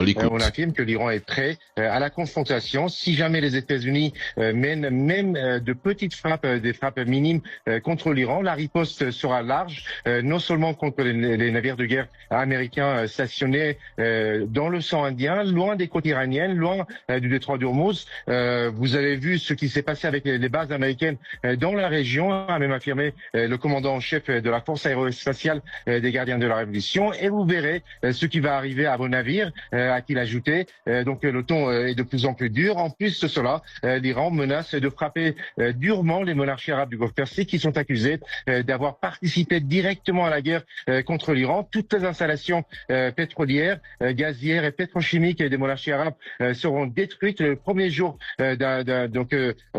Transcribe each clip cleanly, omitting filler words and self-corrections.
On On l'écoute. affirme que l'Iran est prêt à la confrontation si jamais les États-Unis mènent même de petites frappes, des frappes minimes contre l'Iran. La riposte sera large, non seulement contre les navires de guerre américains stationnés dans l'océan Indien, loin des côtes iraniennes, loin du détroit d'Ormuz. Vous avez vu ce qui s'est passé avec les bases américaines dans la région, a même affirmé le commandant en chef de la force aérospatiale des gardiens de la Révolution. Et vous verrez ce qui va arriver à vos navires, a-t-il ajouté. Donc le ton est de plus en plus dur. En plus de cela, l'Iran menace de frapper durement les monarchies arabes du Golfe Persique qui sont accusées d'avoir participé directement à la guerre contre l'Iran. Toutes les installations pétrolières, gazières et pétrochimiques des monarchies arabes seront détruites le premier jour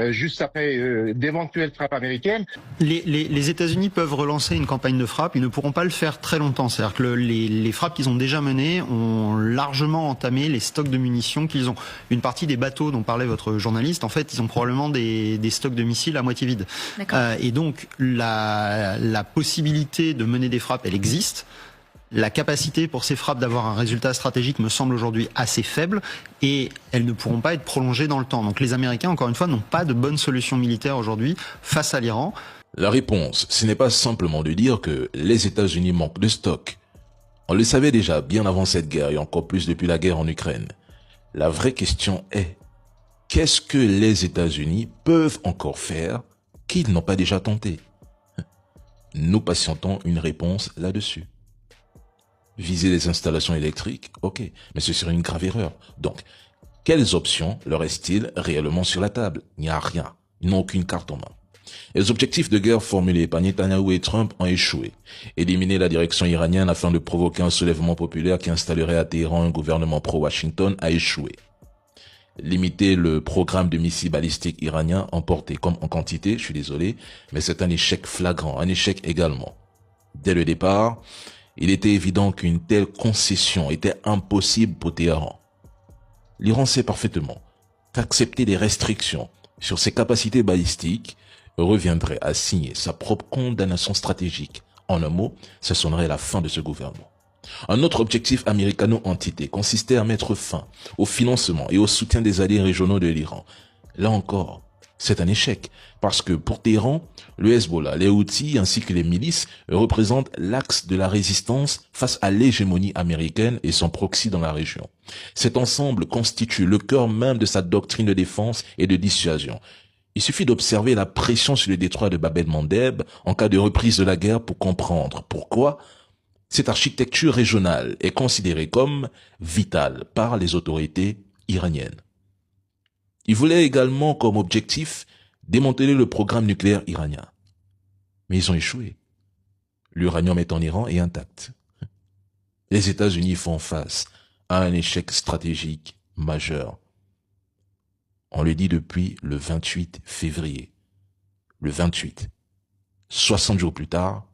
juste après d'éventuelles frappes américaines. Les États-Unis peuvent relancer une campagne de frappe, ils ne pourront pas le faire très longtemps. C'est-à-dire que les frappes qu'ils ont déjà menées ont largement entamé les stocks de munitions qu'ils ont. Une partie des bateaux dont parlait votre journaliste, en fait, ils ont probablement des stocks de missiles à moitié vides. Et donc, la possibilité de mener des frappes, elle existe. La capacité pour ces frappes d'avoir un résultat stratégique me semble aujourd'hui assez faible et elles ne pourront pas être prolongées dans le temps. Donc les Américains, encore une fois, n'ont pas de bonne solution militaire aujourd'hui face à l'Iran. La réponse, ce n'est pas simplement de dire que les États-Unis manquent de stock. On le savait déjà bien avant cette guerre et encore plus depuis la guerre en Ukraine. La vraie question est, qu'est-ce que les États-Unis peuvent encore faire qu'ils n'ont pas déjà tenté? Nous patientons une réponse là-dessus. Viser les installations électriques, ok, mais ce serait une grave erreur. Donc, quelles options leur reste-t-il réellement sur la table? Il n'y a rien. Ils n'ont aucune carte en main. Les objectifs de guerre formulés par Netanyahou et Trump ont échoué. Éliminer la direction iranienne afin de provoquer un soulèvement populaire qui installerait à Téhéran un gouvernement pro-Washington a échoué. Limiter le programme de missiles balistiques iraniens emporté comme en quantité, je suis désolé, mais c'est un échec flagrant, un échec également. Dès le départ, il était évident qu'une telle concession était impossible pour Téhéran. L'Iran sait parfaitement qu'accepter des restrictions sur ses capacités balistiques reviendrait à signer sa propre condamnation stratégique. En un mot, ce sonnerait la fin de ce gouvernement. Un autre objectif américano-entité consistait à mettre fin au financement et au soutien des alliés régionaux de l'Iran. Là encore, c'est un échec, parce que pour Téhéran, le Hezbollah, les Houthis ainsi que les milices représentent l'axe de la résistance face à l'hégémonie américaine et son proxy dans la région. Cet ensemble constitue le cœur même de sa doctrine de défense et de dissuasion. Il suffit d'observer la pression sur le détroit de Bab el-Mandeb en cas de reprise de la guerre pour comprendre pourquoi cette architecture régionale est considérée comme vitale par les autorités iraniennes. Il voulait également comme objectif démanteler le programme nucléaire iranien. Mais ils ont échoué. L'uranium est en Iran et intact. Les États-Unis font face à un échec stratégique majeur. On le dit depuis le 28 février. Le 28. 60 jours plus tard,